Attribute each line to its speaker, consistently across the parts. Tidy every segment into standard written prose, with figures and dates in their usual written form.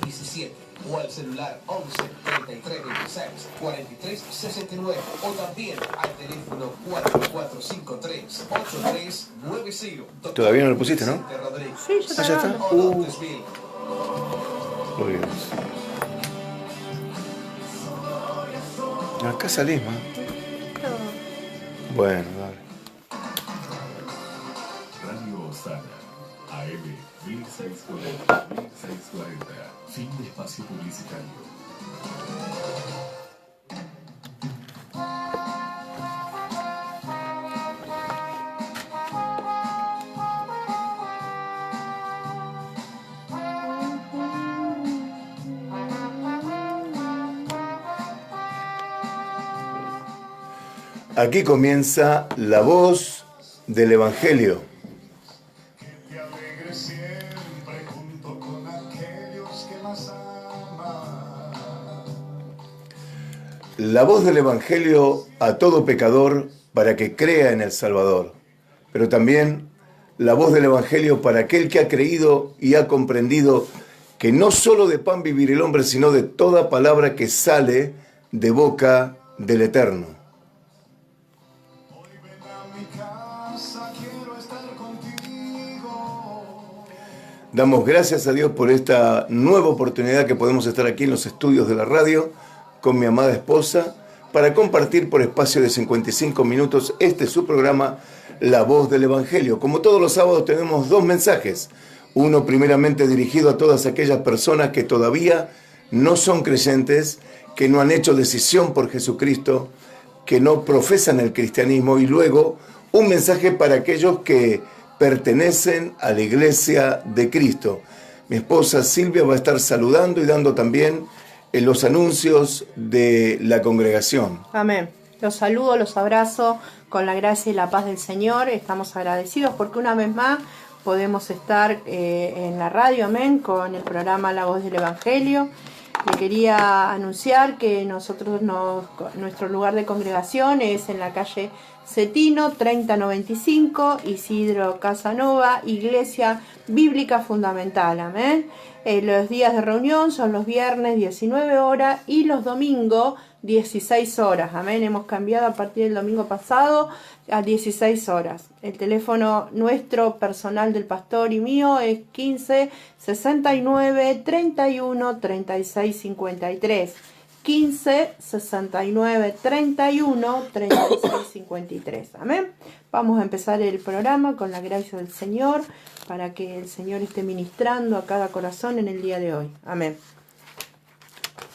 Speaker 1: 17 o al celular 11 33 26 43 69 o también al teléfono 4453 8390.
Speaker 2: Todavía no lo pusiste, ¿no?
Speaker 3: Sí, ya
Speaker 2: ya está. Muy bien. Acá salís, man. Bueno, dale.
Speaker 4: Radio Osana, AM 1640, 1640. Fin de espacio publicitario.
Speaker 2: Aquí comienza la voz del Evangelio.
Speaker 5: Que te alegre siempre junto con aquellos que más aman.
Speaker 2: La voz del Evangelio a todo pecador para que crea en el Salvador. Pero también la voz del Evangelio para aquel que ha creído y ha comprendido que no solo de pan vivir el hombre, sino de toda palabra que sale de boca del Eterno. Damos gracias a Dios por esta nueva oportunidad que podemos estar aquí en los estudios de la radio con mi amada esposa para compartir por espacio de 55 minutos este su programa La Voz del Evangelio. Como todos los sábados tenemos dos mensajes. Uno primeramente dirigido a todas aquellas personas que todavía no son creyentes, que no han hecho decisión por Jesucristo, que no profesan el cristianismo, y luego un mensaje para aquellos que pertenecen a la Iglesia de Cristo. Mi esposa Silvia va a estar saludando y dando también los anuncios de la congregación.
Speaker 3: Amén. Los saludo, los abrazo con la gracia y la paz del Señor. Estamos agradecidos porque una vez más podemos estar en la radio, amén, con el programa La Voz del Evangelio. Le quería anunciar que nuestro lugar de congregación es en la calle Cetino 3095, Isidro Casanova, Iglesia Bíblica Fundamental, amén. Los días de reunión son los viernes 19 horas y los domingos 16 horas, amén. Hemos cambiado a partir del domingo pasado a 16 horas. El teléfono nuestro personal del pastor y mío es 15 69 31 36 53. 15 69 31 36 53. Amén. Vamos a empezar el programa con la gracia del Señor para que el Señor esté ministrando a cada corazón en el día de hoy. Amén.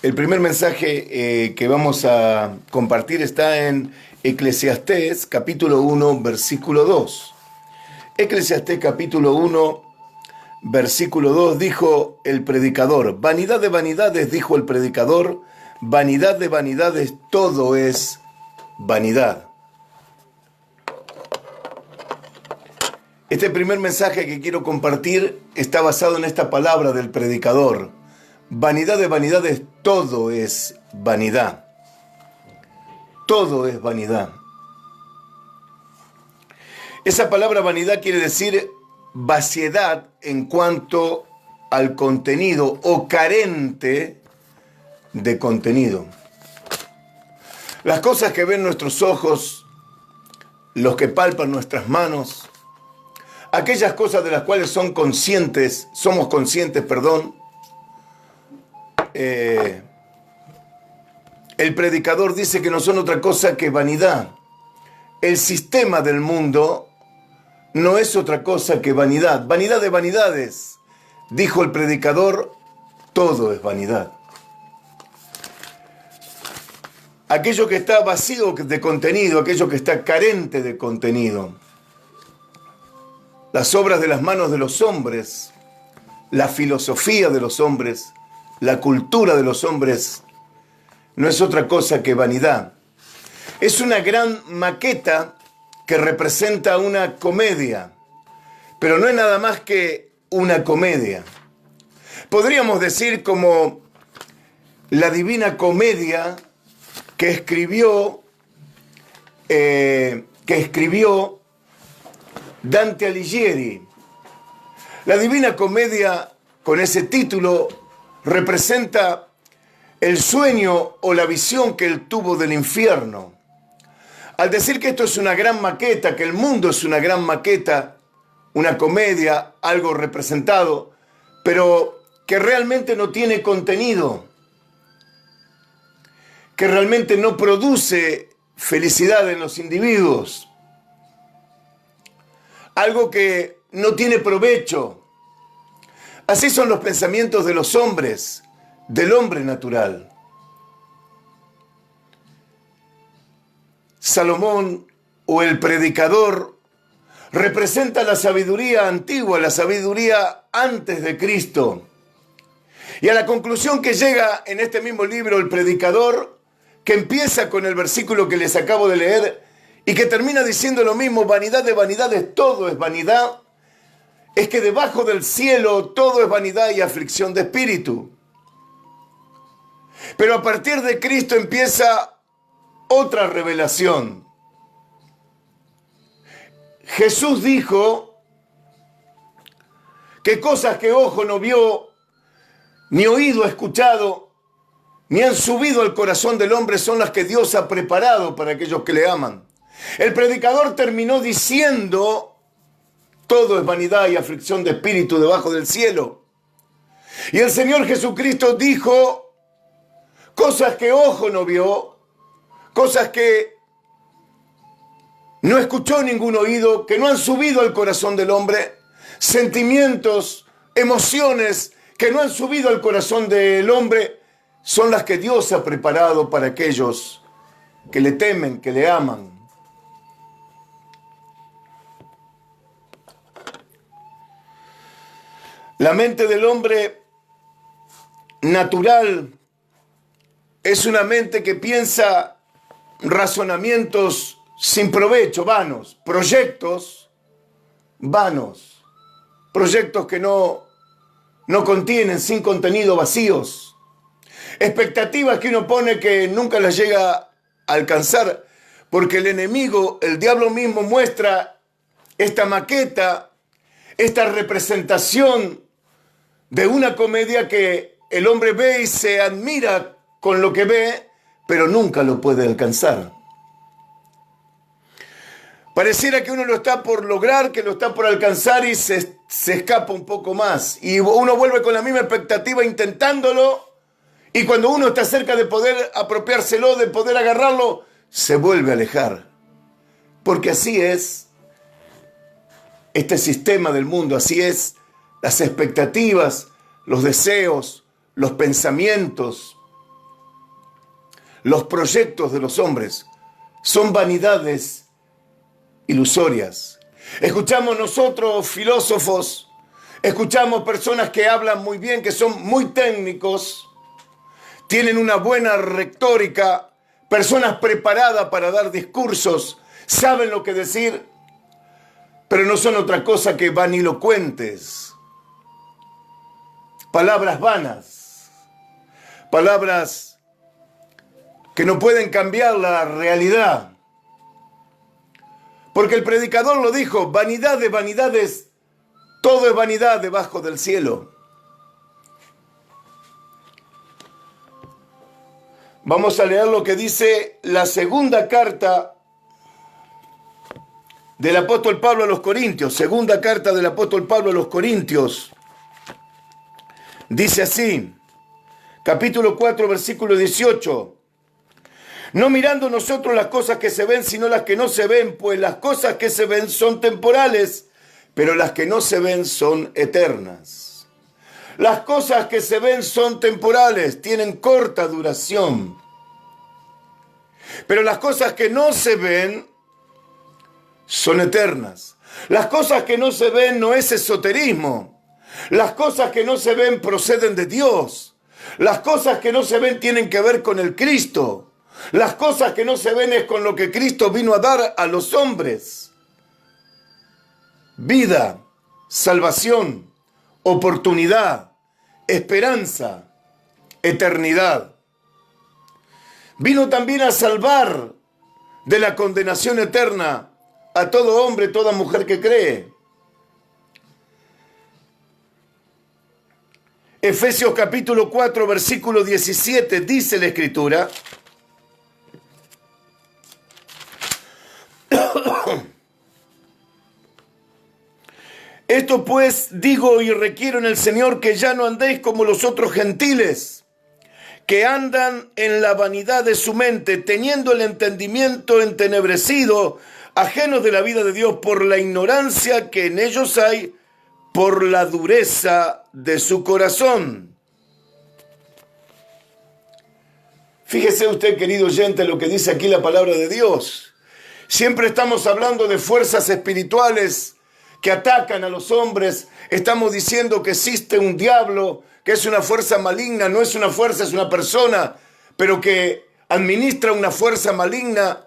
Speaker 2: El primer mensaje que vamos a compartir está en Eclesiastés capítulo 1 versículo 2. Eclesiastés capítulo 1 versículo 2 dijo el predicador: vanidad de vanidades, dijo el predicador, vanidad de vanidades, todo es vanidad. Este primer mensaje que quiero compartir está basado en esta palabra del predicador. Vanidad de vanidades, todo es vanidad. Todo es vanidad. Esa palabra vanidad quiere decir vaciedad en cuanto al contenido o carente de contenido. Las cosas que ven nuestros ojos, los que palpan nuestras manos, aquellas cosas de las cuales somos conscientes, el predicador dice que no son otra cosa que vanidad. El sistema del mundo no es otra cosa que vanidad. Vanidad de vanidades, dijo el predicador, todo es vanidad. Aquello que está vacío de contenido, aquello que está carente de contenido. Las obras de las manos de los hombres, la filosofía de los hombres, la cultura de los hombres, no es otra cosa que vanidad. Es una gran maqueta que representa una comedia, pero no es nada más que una comedia. Podríamos decir como la Divina Comedia que escribió Dante Alighieri. La Divina Comedia, con ese título, representa el sueño o la visión que él tuvo del infierno. Al decir que esto es una gran maqueta, que el mundo es una gran maqueta, una comedia, algo representado, pero que realmente no tiene contenido, que realmente no produce felicidad en los individuos, algo que no tiene provecho. Así son los pensamientos de los hombres, del hombre natural. Salomón o el predicador representa la sabiduría antigua, la sabiduría antes de Cristo. Y a la conclusión que llega en este mismo libro el predicador, que empieza con el versículo que les acabo de leer y que termina diciendo lo mismo: vanidad de vanidades, todo es vanidad, es que debajo del cielo todo es vanidad y aflicción de espíritu. Pero a partir de Cristo empieza otra revelación. Jesús dijo que cosas que ojo no vio, ni oído ha escuchado, ni han subido al corazón del hombre son las que Dios ha preparado para aquellos que le aman. El predicador terminó diciendo: todo es vanidad y aflicción de espíritu debajo del cielo. Y el Señor Jesucristo dijo cosas que ojo no vio, cosas que no escuchó ningún oído, que no han subido al corazón del hombre, sentimientos, emociones que no han subido al corazón del hombre, son las que Dios ha preparado para aquellos que le temen, que le aman. La mente del hombre natural es una mente que piensa razonamientos sin provecho, vanos, proyectos vanos, proyectos que no contienen, sin contenido, vacíos, expectativas que uno pone que nunca las llega a alcanzar, porque el enemigo, el diablo mismo, muestra esta maqueta, esta representación de una comedia que el hombre ve y se admira con lo que ve, pero nunca lo puede alcanzar. Pareciera que uno lo está por lograr, que lo está por alcanzar y se escapa un poco más. Y uno vuelve con la misma expectativa intentándolo, y cuando uno está cerca de poder apropiárselo, de poder agarrarlo, se vuelve a alejar. Porque así es este sistema del mundo, así es las expectativas, los deseos, los pensamientos, los proyectos de los hombres. Son vanidades ilusorias. Escuchamos nosotros filósofos, escuchamos personas que hablan muy bien, que son muy técnicos, tienen una buena retórica, personas preparadas para dar discursos, saben lo que decir, pero no son otra cosa que vanilocuentes, palabras vanas, palabras que no pueden cambiar la realidad. Porque el predicador lo dijo: vanidad de vanidades, todo es vanidad debajo del cielo. Vamos a leer lo que dice la segunda carta del apóstol Pablo a los Corintios. Segunda carta del apóstol Pablo a los Corintios. Dice así, capítulo 4, versículo 18. No mirando nosotros las cosas que se ven, sino las que no se ven, pues las cosas que se ven son temporales, pero las que no se ven son eternas. Las cosas que se ven son temporales, tienen corta duración. Pero las cosas que no se ven son eternas. Las cosas que no se ven no es esoterismo. Las cosas que no se ven proceden de Dios. Las cosas que no se ven tienen que ver con el Cristo. Las cosas que no se ven es con lo que Cristo vino a dar a los hombres. Vida, salvación, oportunidad, esperanza, eternidad. Vino también a salvar de la condenación eterna a todo hombre, toda mujer que cree. Efesios capítulo 4, versículo 17, dice la Escritura: esto pues digo y requiero en el Señor, que ya no andéis como los otros gentiles, que andan en la vanidad de su mente, teniendo el entendimiento entenebrecido, ajenos de la vida de Dios por la ignorancia que en ellos hay, por la dureza de su corazón. Fíjese usted, querido oyente, lo que dice aquí la palabra de Dios. Siempre estamos hablando de fuerzas espirituales que atacan a los hombres. Estamos diciendo que existe un diablo, que es una fuerza maligna. No es una fuerza, es una persona, pero que administra una fuerza maligna.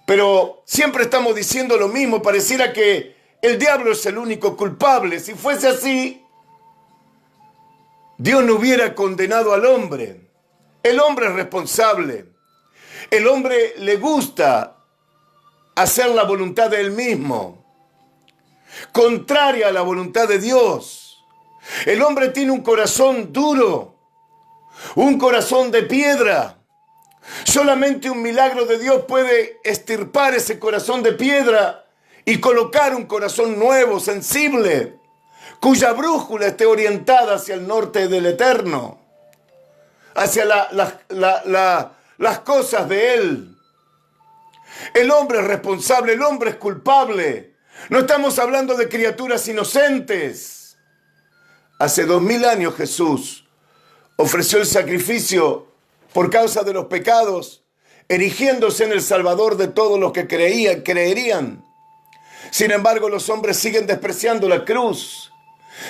Speaker 2: Pero siempre estamos diciendo lo mismo. Pareciera que el diablo es el único culpable. Si fuese así, Dios no hubiera condenado al hombre. El hombre es responsable. El hombre le gusta hacer la voluntad de él mismo, contraria a la voluntad de Dios. El hombre tiene un corazón duro, un corazón de piedra. Solamente un milagro de Dios puede extirpar ese corazón de piedra y colocar un corazón nuevo, sensible, cuya brújula esté orientada hacia el norte del Eterno, hacia las cosas de Él. El hombre es responsable, el hombre es culpable. No estamos hablando de criaturas inocentes. Hace 2000 años Jesús ofreció el sacrificio por causa de los pecados, erigiéndose en el Salvador de todos los que creerían. Sin embargo, los hombres siguen despreciando la cruz,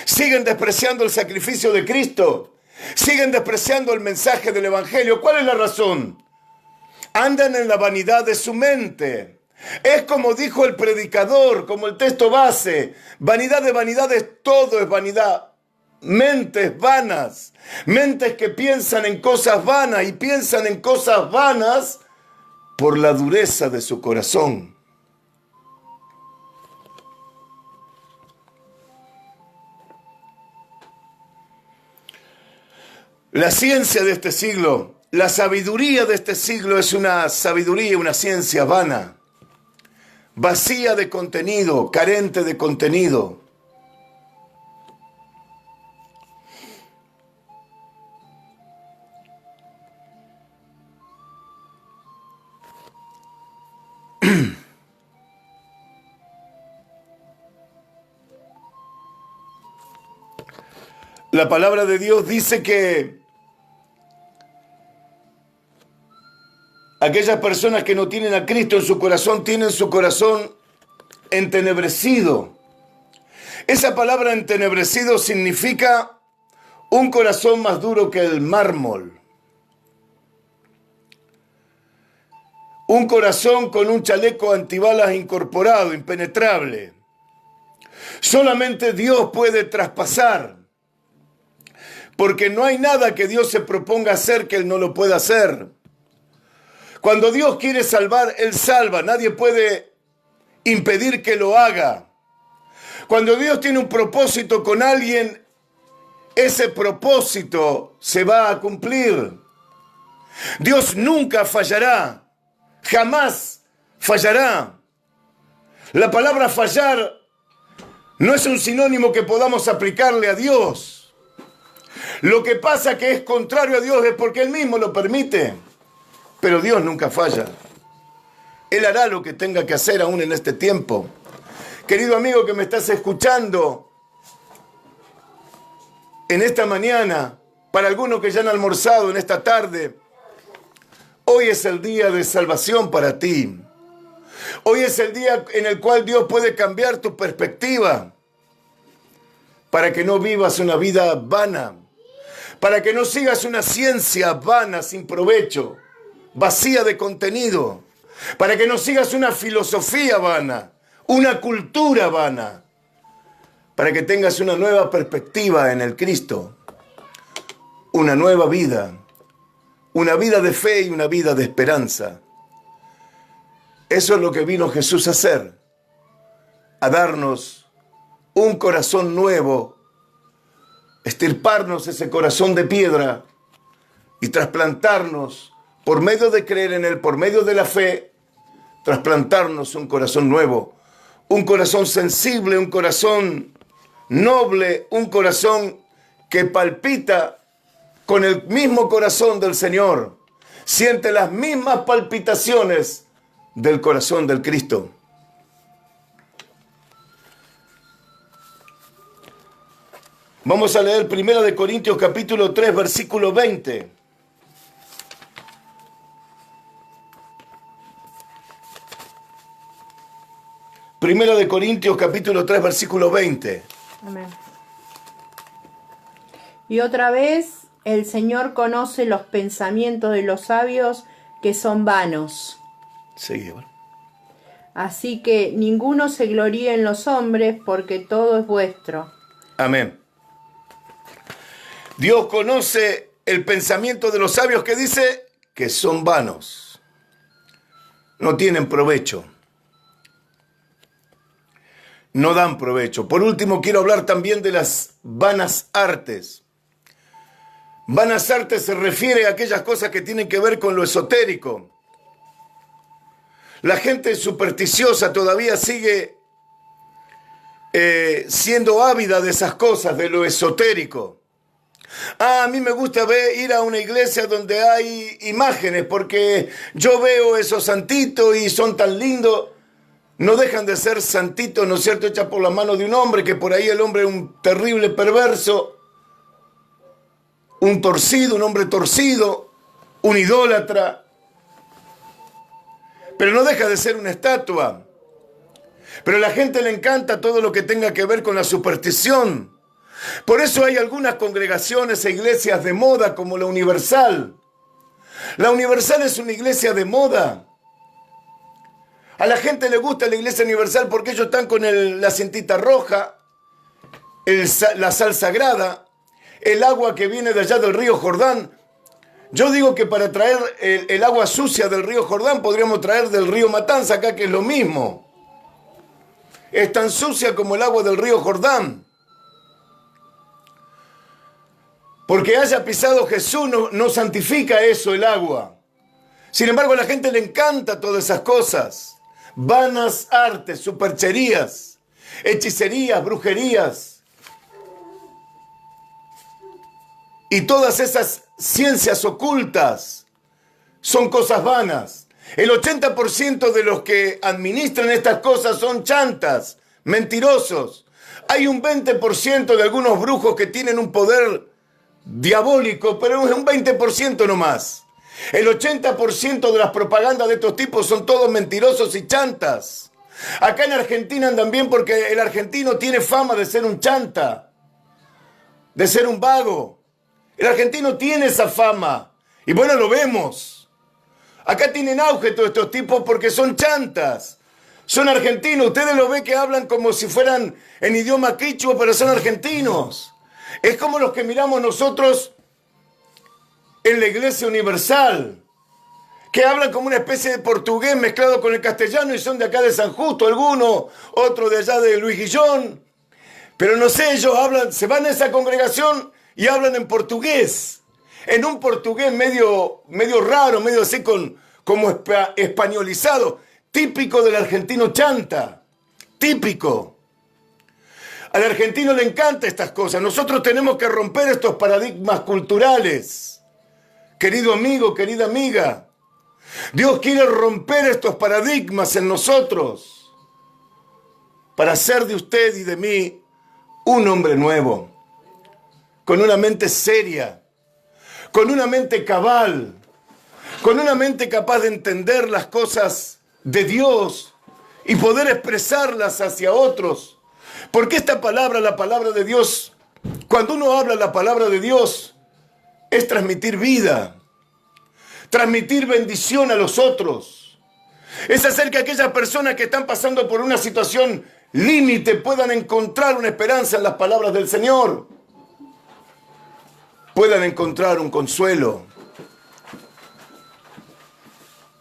Speaker 2: siguen despreciando el sacrificio de Cristo, siguen despreciando el mensaje del Evangelio. ¿Cuál es la razón? Andan en la vanidad de su mente. Es como dijo el predicador, como el texto base: vanidad de vanidades, todo es vanidad. Mentes vanas, mentes que piensan en cosas vanas y piensan en cosas vanas por la dureza de su corazón. La ciencia de este siglo, la sabiduría de este siglo es una sabiduría, una ciencia vana, vacía de contenido, carente de contenido. La palabra de Dios dice que aquellas personas que no tienen a Cristo en su corazón tienen su corazón entenebrecido. Esa palabra entenebrecido significa un corazón más duro que el mármol. Un corazón con un chaleco antibalas incorporado, impenetrable. Solamente Dios puede traspasar, porque no hay nada que Dios se proponga hacer que Él no lo pueda hacer. Cuando Dios quiere salvar, Él salva. Nadie puede impedir que lo haga. Cuando Dios tiene un propósito con alguien, ese propósito se va a cumplir. Dios nunca fallará. Jamás fallará. La palabra fallar no es un sinónimo que podamos aplicarle a Dios. Lo que pasa que es contrario a Dios es porque Él mismo lo permite. Pero Dios nunca falla. Él hará lo que tenga que hacer aún en este tiempo. Querido amigo que me estás escuchando, en esta mañana, para algunos que ya han almorzado en esta tarde, hoy es el día de salvación para ti. Hoy es el día en el cual Dios puede cambiar tu perspectiva para que no vivas una vida vana, para que no sigas una ciencia vana sin provecho, vacía de contenido, para que no sigas una filosofía vana, una cultura vana, para que tengas una nueva perspectiva en el Cristo, una nueva vida, una vida de fe y una vida de esperanza. Eso es lo que vino Jesús a hacer, a darnos un corazón nuevo, extirparnos ese corazón de piedra y trasplantarnos, por medio de creer en Él, por medio de la fe, trasplantarnos un corazón nuevo, un corazón sensible, un corazón noble, un corazón que palpita con el mismo corazón del Señor, siente las mismas palpitaciones del corazón del Cristo. Vamos a leer 1 Corintios capítulo 3, versículo 20. Primera de Corintios capítulo 3, versículo 20.
Speaker 3: Amén. Y otra vez, el Señor conoce los pensamientos de los sabios, que son vanos.
Speaker 2: Seguí, bueno.
Speaker 3: Así que ninguno se gloríe en los hombres, porque todo es vuestro.
Speaker 2: Amén. Dios conoce el pensamiento de los sabios, que dice que son vanos. No tienen provecho. No dan provecho. Por último, quiero hablar también de las vanas artes. Vanas artes se refiere a aquellas cosas que tienen que ver con lo esotérico. La gente supersticiosa todavía sigue siendo ávida de esas cosas, de lo esotérico. A mí me gusta ir a una iglesia donde hay imágenes, porque yo veo esos santitos y son tan lindos. No dejan de ser santitos, ¿no es cierto?, hechas por la mano de un hombre, que por ahí el hombre es un terrible perverso, un torcido, un hombre torcido, un idólatra. Pero no deja de ser una estatua. Pero a la gente le encanta todo lo que tenga que ver con la superstición. Por eso hay algunas congregaciones e iglesias de moda, como la Universal. La Universal es una iglesia de moda. A la gente le gusta la iglesia universal porque ellos están con la cintita roja, la sal sagrada, el agua que viene de allá del río Jordán. Yo digo que para traer el agua sucia del río Jordán podríamos traer del río Matanza acá, que es lo mismo. Es tan sucia como el agua del río Jordán. Porque haya pisado Jesús no santifica eso, el agua. Sin embargo, a la gente le encanta todas esas cosas. Vanas artes, supercherías, hechicerías, brujerías. Y todas esas ciencias ocultas son cosas vanas. El 80% de los que administran estas cosas son chantas, mentirosos. Hay un 20% de algunos brujos que tienen un poder diabólico, pero es un 20% nomás. El 80% de las propagandas de estos tipos son todos mentirosos y chantas. Acá en Argentina andan bien porque el argentino tiene fama de ser un chanta, de ser un vago. El argentino tiene esa fama. Y bueno, lo vemos. Acá tienen auge todos estos tipos porque son chantas. Son argentinos. Ustedes lo ven que hablan como si fueran en idioma quichua, pero son argentinos. Es como los que miramos nosotros en la Iglesia Universal, que hablan como una especie de portugués mezclado con el castellano y son de acá de San Justo, algunos, otros de allá de Luis Guillón. Pero no sé, ellos hablan, se van a esa congregación y hablan en portugués, en un portugués medio raro, medio así como españolizado, típico del argentino chanta, típico. Al argentino le encantan estas cosas. Nosotros tenemos que romper estos paradigmas culturales. Querido amigo, querida amiga, Dios quiere romper estos paradigmas en nosotros para hacer de usted y de mí un hombre nuevo, con una mente seria, con una mente cabal, con una mente capaz de entender las cosas de Dios y poder expresarlas hacia otros. Porque esta palabra, la palabra de Dios, cuando uno habla la palabra de Dios, es transmitir vida, transmitir bendición a los otros. Es hacer que aquellas personas que están pasando por una situación límite puedan encontrar una esperanza en las palabras del Señor, puedan encontrar un consuelo.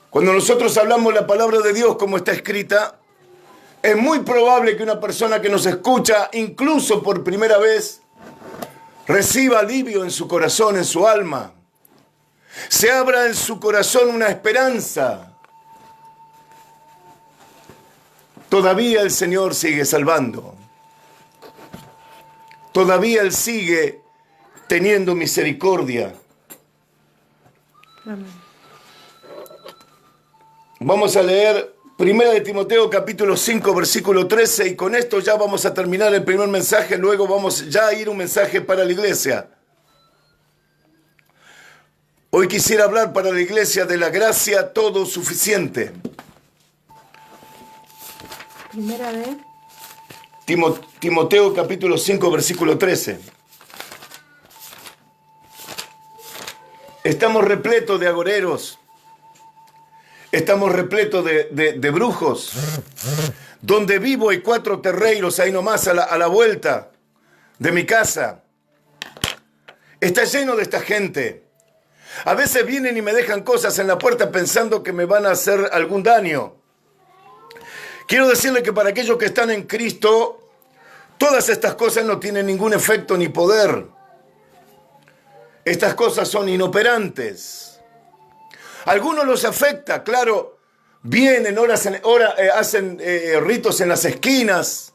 Speaker 2: Cuando nosotros hablamos la palabra de Dios como está escrita, es muy probable que una persona que nos escucha, incluso por primera vez, reciba alivio en su corazón, en su alma. Se abra en su corazón una esperanza. Todavía el Señor sigue salvando. Todavía Él sigue teniendo misericordia.
Speaker 3: Amén.
Speaker 2: Vamos a leer 1 de Timoteo capítulo 5 versículo 13 y con esto ya vamos a terminar el primer mensaje, luego vamos ya a ir un mensaje para la iglesia. Hoy quisiera hablar para la iglesia de la gracia todo suficiente.
Speaker 3: Primera de
Speaker 2: Timoteo capítulo 5 versículo 13. Estamos repletos de agoreros. Estamos repletos de brujos. Donde vivo hay 4 terreiros ahí nomás a la vuelta de mi casa. Está lleno de esta gente. A veces vienen y me dejan cosas en la puerta pensando que me van a hacer algún daño. Quiero decirle que para aquellos que están en Cristo, todas estas cosas no tienen ningún efecto ni poder. Estas cosas son inoperantes. Algunos los afecta, claro, vienen, hacen ritos en las esquinas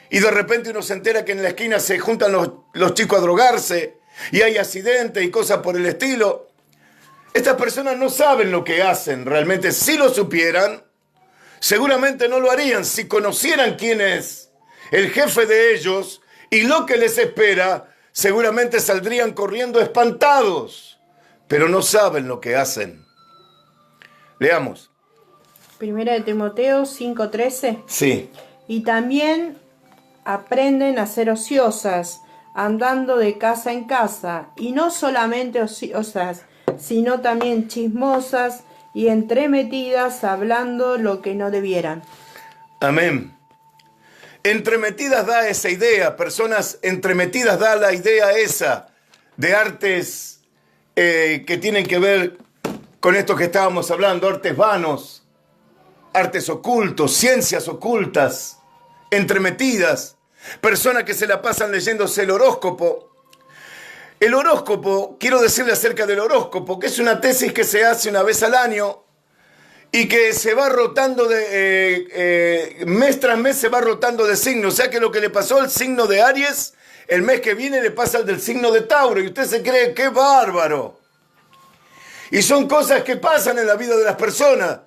Speaker 2: y de repente uno se entera que en la esquina se juntan los chicos a drogarse y hay accidentes y cosas por el estilo. Estas personas no saben lo que hacen realmente. Si lo supieran, seguramente no lo harían. Si conocieran quién es el jefe de ellos y lo que les espera, seguramente saldrían corriendo espantados, pero no saben lo que hacen. Leamos.
Speaker 3: Primera de Timoteo 5:13.
Speaker 2: Sí.
Speaker 3: Y también aprenden a ser ociosas, andando de casa en casa, y no solamente ociosas, sino también chismosas y entremetidas, hablando lo que no debieran.
Speaker 2: Amén. Entremetidas da esa idea, personas entremetidas da la idea esa de artes que tienen que ver con esto que estábamos hablando, artes vanos, artes ocultos, ciencias ocultas, entremetidas, personas que se la pasan leyéndose el horóscopo. El horóscopo, quiero decirle acerca del horóscopo, que es una tesis que se hace una vez al año y que se va rotando mes tras mes se va rotando de signo. O sea que lo que le pasó al signo de Aries, el mes que viene le pasa al del signo de Tauro. Y usted se cree, ¡qué bárbaro! Y son cosas que pasan en la vida de las personas.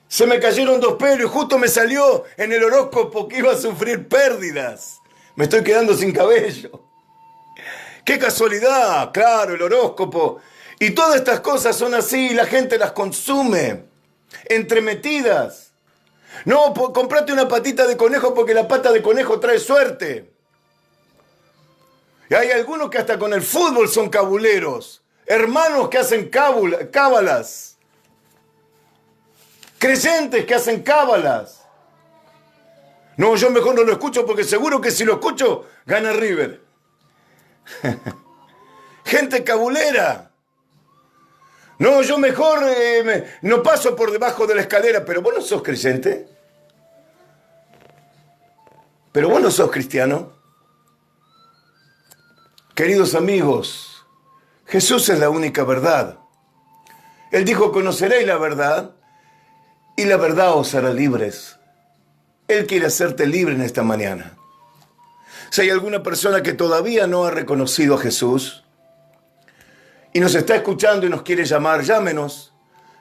Speaker 2: Se me cayeron 2 pelos y justo me salió en el horóscopo que iba a sufrir pérdidas. Me estoy quedando sin cabello. ¡Qué casualidad! Claro, el horóscopo. Y todas estas cosas son así y la gente las consume. Entremetidas. No, comprate una patita de conejo porque la pata de conejo trae suerte. Y hay algunos que hasta con el fútbol son cabuleros. Hermanos que hacen cábalas. Creyentes que hacen cábalas. No, yo mejor no lo escucho porque seguro que si lo escucho, gana River. Gente cabulera. No, yo mejor no paso por debajo de la escalera. Pero vos no sos creyente. Pero vos no sos cristiano. Queridos amigos, Jesús es la única verdad. Él dijo, conoceréis la verdad y la verdad os hará libres. Él quiere hacerte libre en esta mañana. Si hay alguna persona que todavía no ha reconocido a Jesús y nos está escuchando y nos quiere llamar, llámenos.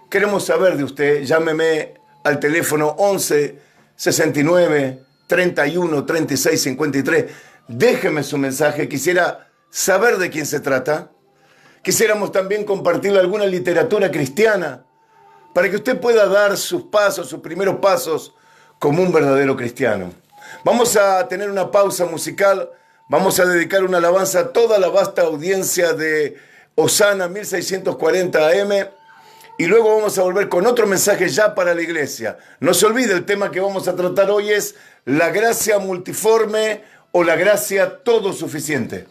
Speaker 2: Queremos saber de usted. Llámeme al teléfono 11 69 31 36 53. Déjeme su mensaje. Quisiera saber de quién se trata. Quisiéramos también compartirle alguna literatura cristiana para que usted pueda dar sus pasos, sus primeros pasos como un verdadero cristiano. Vamos a tener una pausa musical. Vamos a dedicar una alabanza a toda la vasta audiencia de Osana 1640 AM. Y luego vamos a volver con otro mensaje ya para la iglesia. No se olvide, el tema que vamos a tratar hoy es la gracia multiforme o la gracia todo suficiente.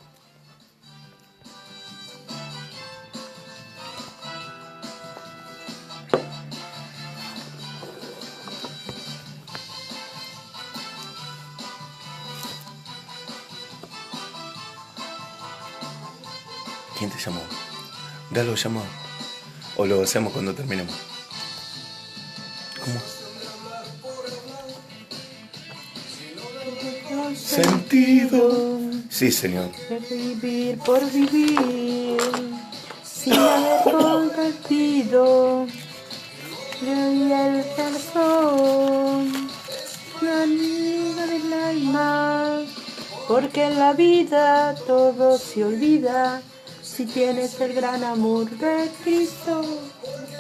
Speaker 2: ¿Quién te llamó? Galo llamó. ¿O lo hacemos cuando terminemos? ¿Cómo? Sentido. Sí, Señor.
Speaker 3: Es vivir por vivir, sin haber compartido. Y el corazón, la amiga del alma, porque en la vida todo se olvida si tienes el gran amor de Cristo.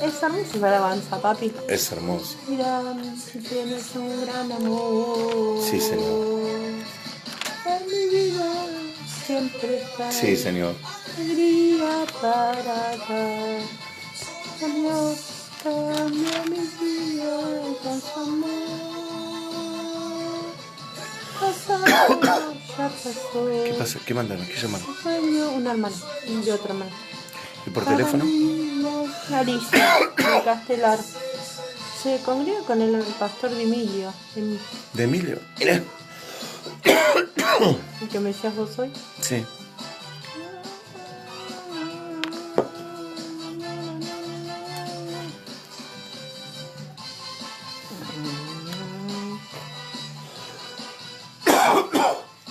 Speaker 3: Es hermosa la alabanza, papi.
Speaker 2: Es hermoso.
Speaker 3: Mira, si tienes un gran amor.
Speaker 2: Sí, Señor.
Speaker 3: En mi vida siempre está.
Speaker 2: Sí, Señor.
Speaker 3: Alegría para dar. Señor, cambia mi vida con su amor. Pasado, ya pasó.
Speaker 2: ¿Qué pasa? ¿Qué mandaron? ¿Qué llamaron?
Speaker 3: Un hermano y otro hermano.
Speaker 2: ¿Y por teléfono?
Speaker 3: Alicia, de Castelar. Se congrega con el pastor de Emilio.
Speaker 2: ¿De Emilio? Mira.
Speaker 3: ¿El que me decías vos hoy?
Speaker 2: Sí.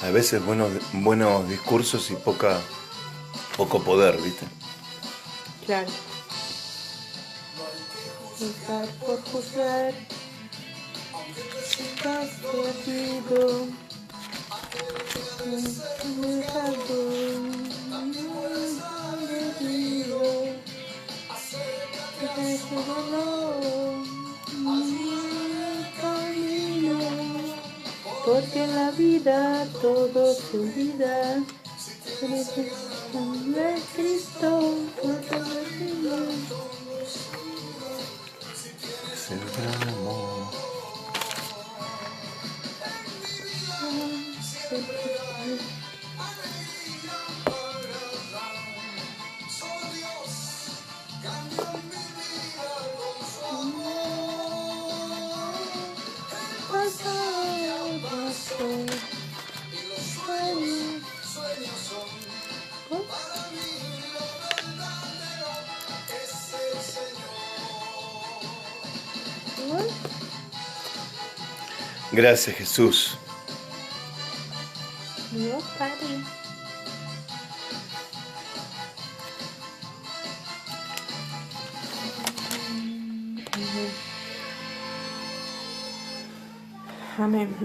Speaker 2: A veces buenos discursos y poco poder, ¿viste?
Speaker 3: Claro. Juzgar por juzgar, estás perdido. Porque en la vida todo se olvida. De Cristo, porque
Speaker 2: Es el gran amor. Gracias, Jesús.
Speaker 3: Dios Padre. Amén.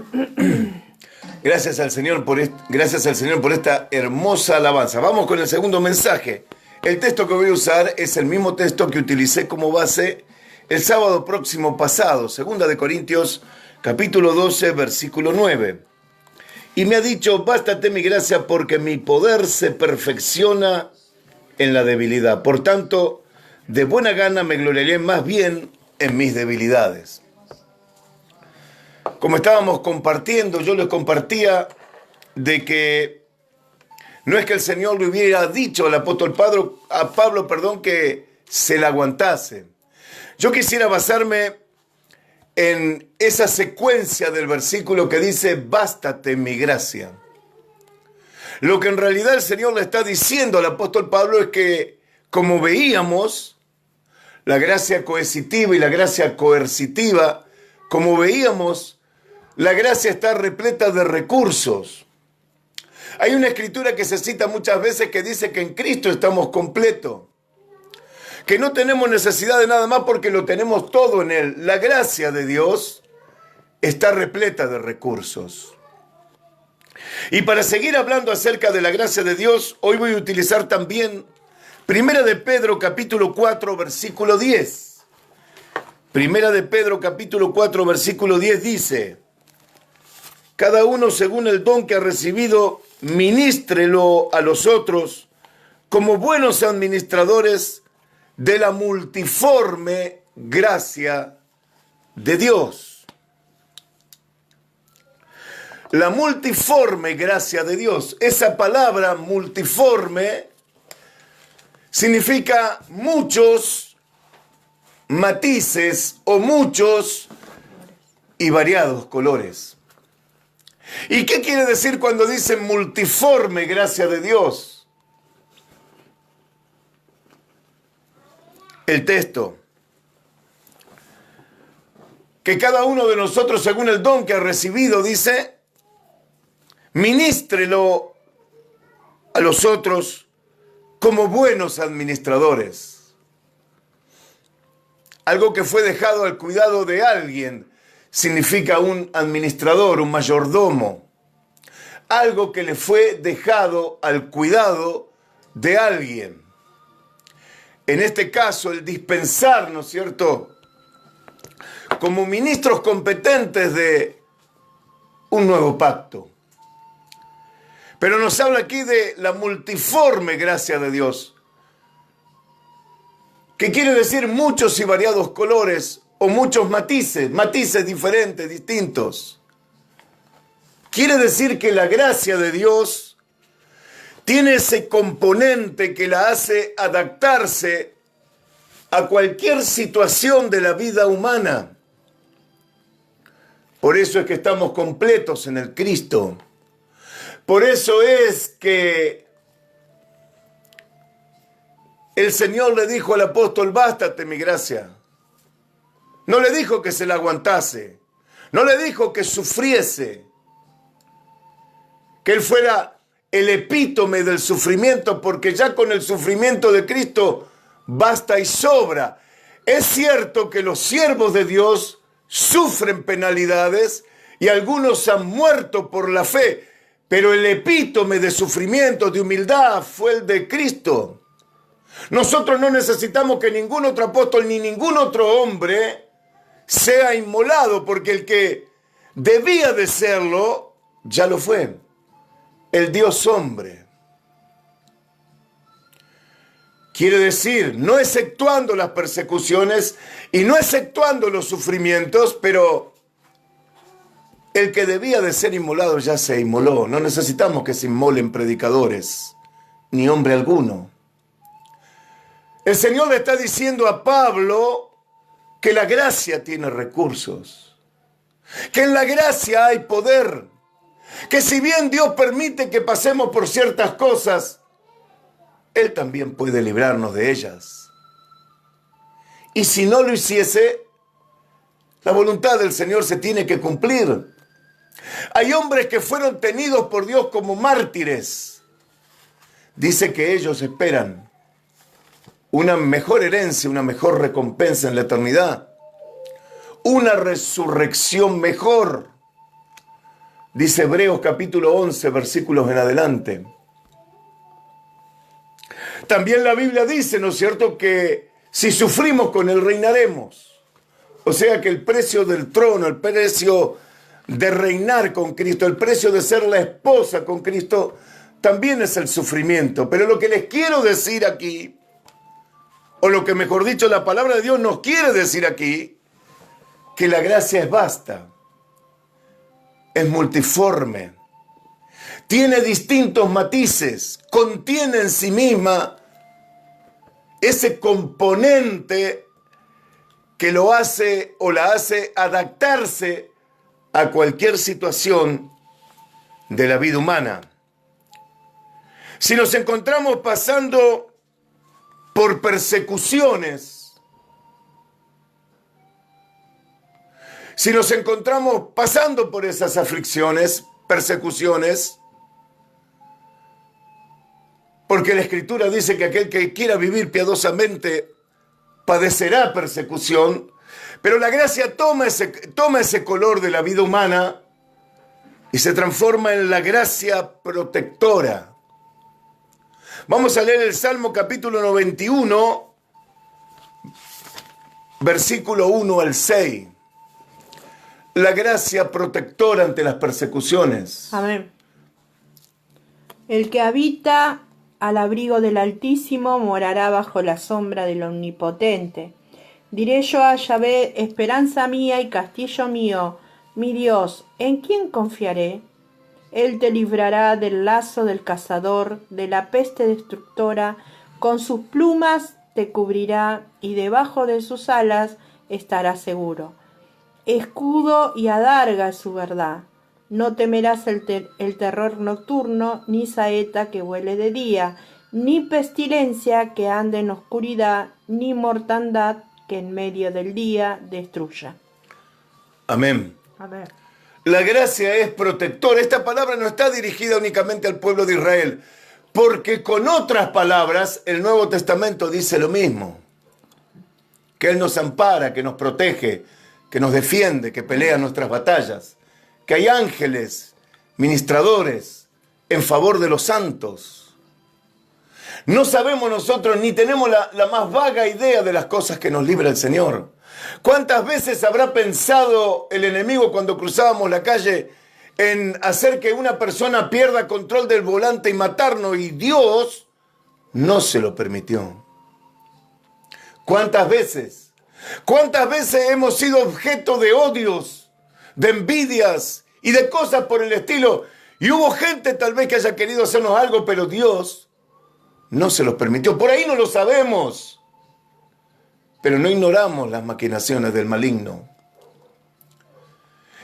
Speaker 2: Gracias al Señor por esta hermosa alabanza. Vamos con el segundo mensaje. El texto que voy a usar es el mismo texto que utilicé como base el sábado próximo pasado, 2 de Corintios, capítulo 12, versículo 9. Y me ha dicho, bástate mi gracia porque mi poder se perfecciona en la debilidad. Por tanto, de buena gana me gloriaré más bien en mis debilidades. Como estábamos compartiendo, yo les compartía de que no es que el Señor le hubiera dicho al apóstol Pablo, que se la aguantase. Yo quisiera basarme en esa secuencia del versículo que dice, bástate mi gracia. Lo que en realidad el Señor le está diciendo al apóstol Pablo es que, como veíamos, la gracia coercitiva y la gracia coercitiva, como veíamos, la gracia está repleta de recursos. Hay una escritura que se cita muchas veces que dice que en Cristo estamos completos, que no tenemos necesidad de nada más porque lo tenemos todo en Él. La gracia de Dios está repleta de recursos. Y para seguir hablando acerca de la gracia de Dios, hoy voy a utilizar también 1 de Pedro capítulo 4 versículo 10. 1 de Pedro capítulo 4 versículo 10 dice, cada uno según el don que ha recibido, ministrelo a los otros como buenos administradores de la multiforme gracia de Dios. La multiforme gracia de Dios. Esa palabra multiforme significa muchos matices o muchos y variados colores. ¿Y qué quiere decir cuando dice multiforme gracia de Dios? el texto. Que cada uno de nosotros, según el don que ha recibido, dice, ministrelo a los otros como buenos administradores. Algo que fue dejado al cuidado de alguien significa un administrador, un mayordomo. Algo que le fue dejado al cuidado de alguien. En este caso, el dispensar, ¿no es cierto?, como ministros competentes de un nuevo pacto. Pero nos habla aquí de la multiforme gracia de Dios, que quiere decir muchos y variados colores o muchos matices diferentes, distintos. Quiere decir que la gracia de Dios tiene ese componente que la hace adaptarse a cualquier situación de la vida humana. Por eso es que estamos completos en el Cristo. Por eso es que el Señor le dijo al apóstol, bástate mi gracia. No le dijo que se la aguantase. No le dijo que sufriese. Que Él fuera el epítome del sufrimiento, porque ya con el sufrimiento de Cristo basta y sobra. Es cierto que los siervos de Dios sufren penalidades y algunos han muerto por la fe, pero el epítome de sufrimiento, de humildad, fue el de Cristo. Nosotros no necesitamos que ningún otro apóstol ni ningún otro hombre sea inmolado, porque el que debía de serlo, ya lo fue. El Dios hombre. Quiere decir, no exceptuando las persecuciones y no exceptuando los sufrimientos, pero el que debía de ser inmolado ya se inmoló. No necesitamos que se inmolen predicadores, ni hombre alguno. El Señor le está diciendo a Pablo que la gracia tiene recursos, que en la gracia hay poder, que si bien Dios permite que pasemos por ciertas cosas, Él también puede librarnos de ellas. Y si no lo hiciese, la voluntad del Señor se tiene que cumplir. Hay hombres que fueron tenidos por Dios como mártires. Dice que ellos esperan una mejor herencia, una mejor recompensa en la eternidad. Una resurrección mejor. Dice Hebreos capítulo 11, versículos en adelante. También la Biblia dice, ¿no es cierto?, que si sufrimos con Él reinaremos. O sea que el precio del trono, el precio de reinar con Cristo, el precio de ser la esposa con Cristo, también es el sufrimiento. Pero lo que les quiero decir aquí, o lo que mejor dicho la palabra de Dios nos quiere decir aquí, que la gracia es vasta, es multiforme, tiene distintos matices, contiene en sí misma ese componente que lo hace o la hace adaptarse a cualquier situación de la vida humana. Si nos encontramos pasando por persecuciones, si nos encontramos pasando por esas aflicciones, persecuciones, porque la Escritura dice que aquel que quiera vivir piadosamente padecerá persecución, pero la gracia toma ese color de la vida humana y se transforma en la gracia protectora. Vamos a leer el Salmo capítulo 91, versículo 1 al 6. La gracia protectora ante las persecuciones.
Speaker 3: Amén. El que habita al abrigo del Altísimo morará bajo la sombra del Omnipotente. Diré yo a Yahvé, esperanza mía y castillo mío, mi Dios, ¿en quién confiaré? Él te librará del lazo del cazador, de la peste destructora, con sus plumas te cubrirá y debajo de sus alas estarás seguro. Escudo y adarga es su verdad. No temerás el terror nocturno, ni saeta que vuele de día, ni pestilencia que ande en oscuridad, ni mortandad que en medio del día destruya.
Speaker 2: Amén.
Speaker 3: A ver.
Speaker 2: La gracia es protectora. Esta palabra no está dirigida únicamente al pueblo de Israel, porque con otras palabras el Nuevo Testamento dice lo mismo. Que Él nos ampara, que nos protege, que nos defiende, que pelea nuestras batallas. Que hay ángeles, ministradores, en favor de los santos. No sabemos nosotros, ni tenemos la más vaga idea de las cosas que nos libra el Señor. ¿Cuántas veces habrá pensado el enemigo cuando cruzábamos la calle en hacer que una persona pierda control del volante y matarnos? Y Dios no se lo permitió. ¿Cuántas veces? ¿Cuántas veces hemos sido objeto de odios, de envidias y de cosas por el estilo? Y hubo gente tal vez que haya querido hacernos algo, pero Dios no se los permitió. Por ahí no lo sabemos. Pero no ignoramos las maquinaciones del maligno.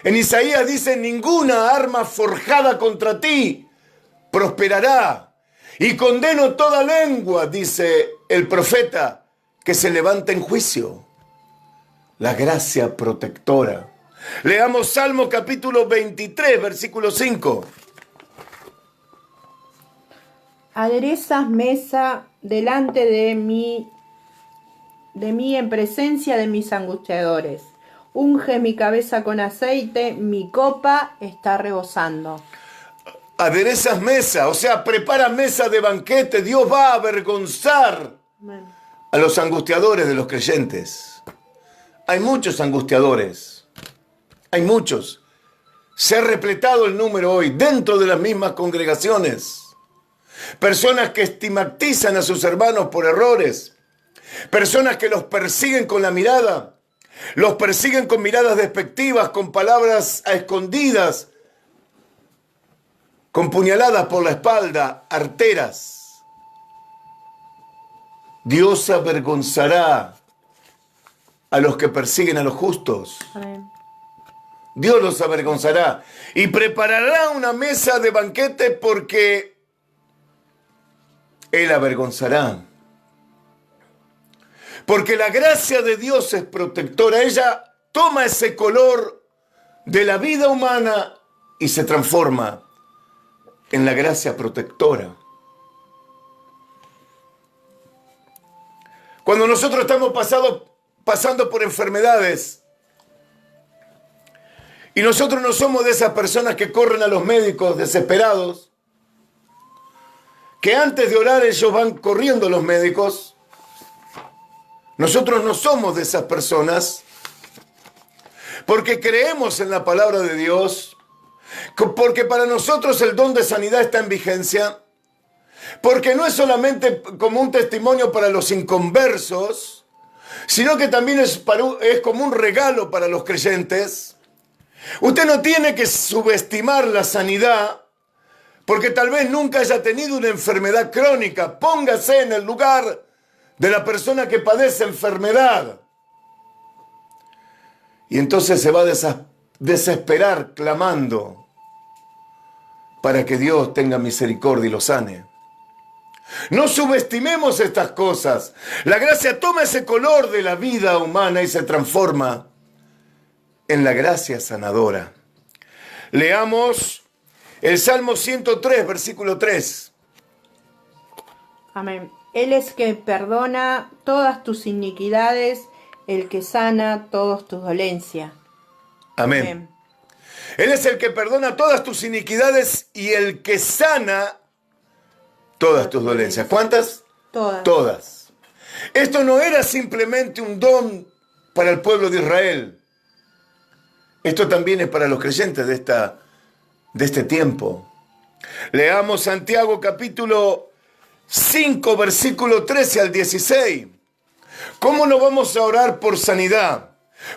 Speaker 2: En Isaías dice, ninguna arma forjada contra ti prosperará. Y condeno toda lengua, dice el profeta, que se levanta en juicio. La gracia protectora. Leamos Salmo capítulo 23, versículo 5.
Speaker 3: Aderezas mesa delante de mí en presencia de mis angustiadores. Unge mi cabeza con aceite, mi copa está rebosando.
Speaker 2: Aderezas mesa, o sea, prepara mesa de banquete. Dios va a avergonzar a los angustiadores de los creyentes. Hay muchos angustiadores. Hay muchos. Se ha repletado el número hoy dentro de las mismas congregaciones. Personas que estigmatizan a sus hermanos por errores. Personas que los persiguen con la mirada. Los persiguen con miradas despectivas, con palabras a escondidas, con puñaladas por la espalda, arteras. Dios avergonzará a los que persiguen a los justos.
Speaker 3: Amén.
Speaker 2: Dios los avergonzará y preparará una mesa de banquete porque Él avergonzará. Porque la gracia de Dios es protectora. Ella toma ese color de la vida humana y se transforma en la gracia protectora. Cuando nosotros estamos pasando por enfermedades y nosotros no somos de esas personas que corren a los médicos desesperados, que antes de orar ellos van corriendo a los médicos. Nosotros no somos de esas personas porque creemos en la palabra de Dios, porque para nosotros el don de sanidad está en vigencia, porque no es solamente como un testimonio para los inconversos, sino que también es como un regalo para los creyentes. Usted no tiene que subestimar la sanidad porque tal vez nunca haya tenido una enfermedad crónica. Póngase en el lugar de la persona que padece enfermedad. Y entonces se va a desesperar clamando para que Dios tenga misericordia y lo sane. No subestimemos estas cosas. La gracia toma ese color de la vida humana y se transforma en la gracia sanadora. Leamos el Salmo 103, versículo 3.
Speaker 3: Amén. Él es que perdona todas tus iniquidades, el que sana todas tus dolencias.
Speaker 2: Amén.
Speaker 3: Amén.
Speaker 2: Él es el que perdona todas tus iniquidades y el que sana todas tus dolencias. ¿Cuántas?
Speaker 3: Todas.
Speaker 2: Todas. Esto no era simplemente un don para el pueblo de Israel. Esto también es para los creyentes de este tiempo. Leamos Santiago capítulo 5, versículo 13 al 16. ¿Cómo no vamos a orar por sanidad?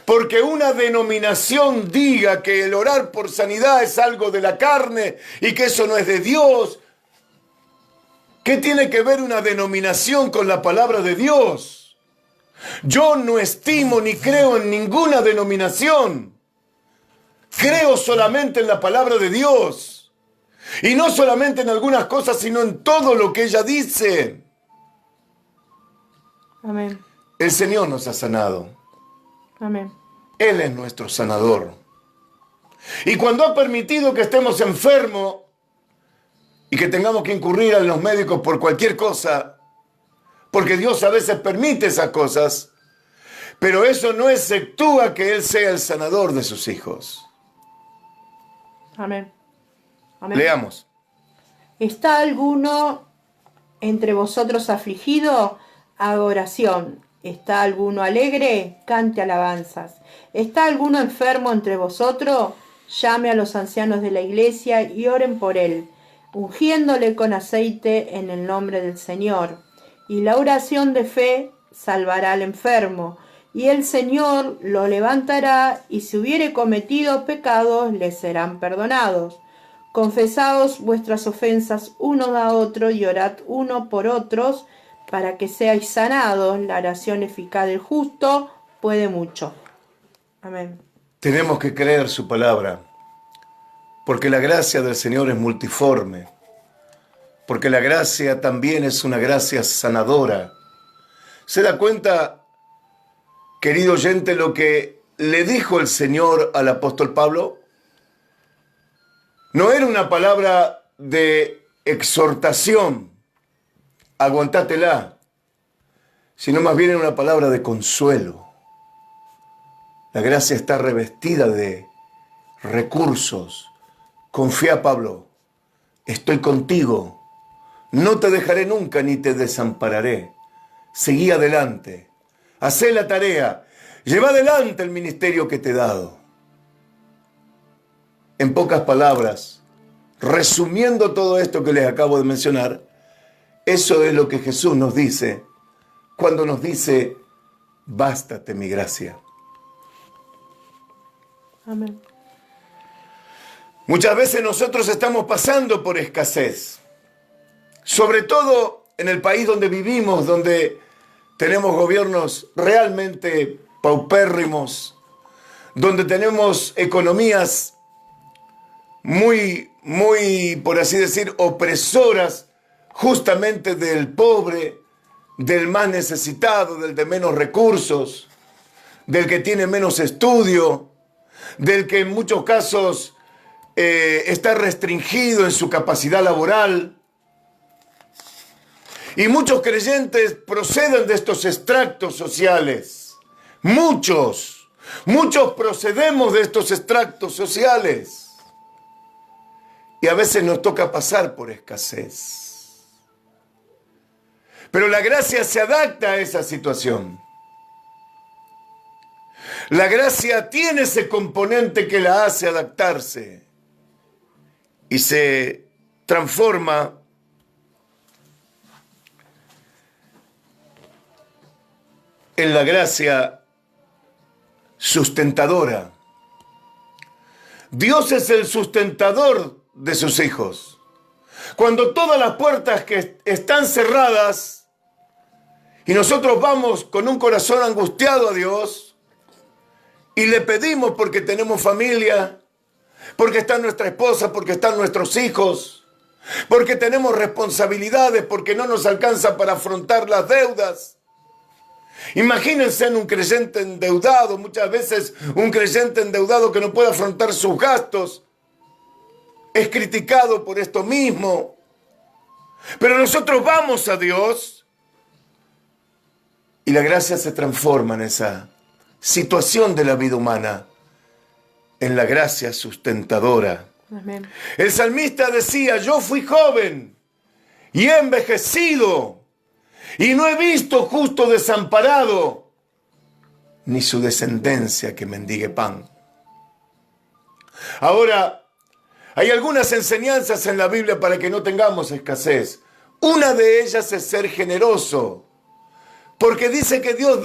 Speaker 2: Porque una denominación diga que el orar por sanidad es algo de la carne y que eso no es de Dios. ¿Qué tiene que ver una denominación con la palabra de Dios? Yo no estimo ni creo en ninguna denominación. Creo solamente en la palabra de Dios. Y no solamente en algunas cosas, sino en todo lo que ella dice.
Speaker 3: Amén.
Speaker 2: El Señor nos ha sanado.
Speaker 3: Amén.
Speaker 2: Él es nuestro sanador. Y cuando ha permitido que estemos enfermos y que tengamos que incurrir a los médicos por cualquier cosa, porque Dios a veces permite esas cosas, pero eso no exceptúa que Él sea el sanador de sus hijos.
Speaker 3: Amén. Amén.
Speaker 2: Leamos.
Speaker 3: ¿Está alguno entre vosotros afligido? Haga oración. ¿Está alguno alegre? Cante alabanzas. ¿Está alguno enfermo entre vosotros? Llame a los ancianos de la iglesia y oren por él, ungiéndole con aceite en el nombre del Señor. Y la oración de fe salvará al enfermo, y el Señor lo levantará, y si hubiere cometido pecados, le serán perdonados. Confesaos vuestras ofensas unos a otros y orad uno por otros, para que seáis sanados. La oración eficaz del justo puede mucho. Amén.
Speaker 2: Tenemos que creer su palabra, porque la gracia del Señor es multiforme, porque la gracia también es una gracia sanadora. ¿Se da cuenta, querido oyente, lo que le dijo el Señor al apóstol Pablo? No era una palabra de exhortación, aguantátela, sino más bien era una palabra de consuelo. La gracia está revestida de recursos. Confía, Pablo, estoy contigo. No te dejaré nunca ni te desampararé. Seguí adelante. Hacé la tarea. Lleva adelante el ministerio que te he dado. En pocas palabras, resumiendo todo esto que les acabo de mencionar, eso es lo que Jesús nos dice cuando nos dice, bástate mi gracia.
Speaker 3: Amén.
Speaker 2: Muchas veces nosotros estamos pasando por escasez, sobre todo en el país donde vivimos, donde tenemos gobiernos realmente paupérrimos, donde tenemos economías muy, por así decir, opresoras justamente del pobre, del más necesitado, del de menos recursos, del que tiene menos estudio, del que en muchos casos está restringido en su capacidad laboral. Y muchos creyentes proceden de estos extractos sociales. Muchos procedemos de estos extractos sociales. Y a veces nos toca pasar por escasez. Pero la gracia se adapta a esa situación. La gracia tiene ese componente que la hace adaptarse y se transforma en la gracia sustentadora. Dios es el sustentador de sus hijos. Cuando todas las puertas que están cerradas y nosotros vamos con un corazón angustiado a Dios y le pedimos porque tenemos familia, porque está nuestra esposa, porque están nuestros hijos, porque tenemos responsabilidades, porque no nos alcanza para afrontar las deudas. Imagínense en un creyente endeudado, muchas veces un creyente endeudado que no puede afrontar sus gastos, es criticado por esto mismo. Pero nosotros vamos a Dios y la gracia se transforma en esa situación de la vida humana, en la gracia sustentadora.
Speaker 3: Amén.
Speaker 2: El salmista decía, yo fui joven y he envejecido y no he visto justo desamparado, ni su descendencia que mendigue pan. Ahora, hay algunas enseñanzas en la Biblia para que no tengamos escasez. Una de ellas es ser generoso, porque dice que Dios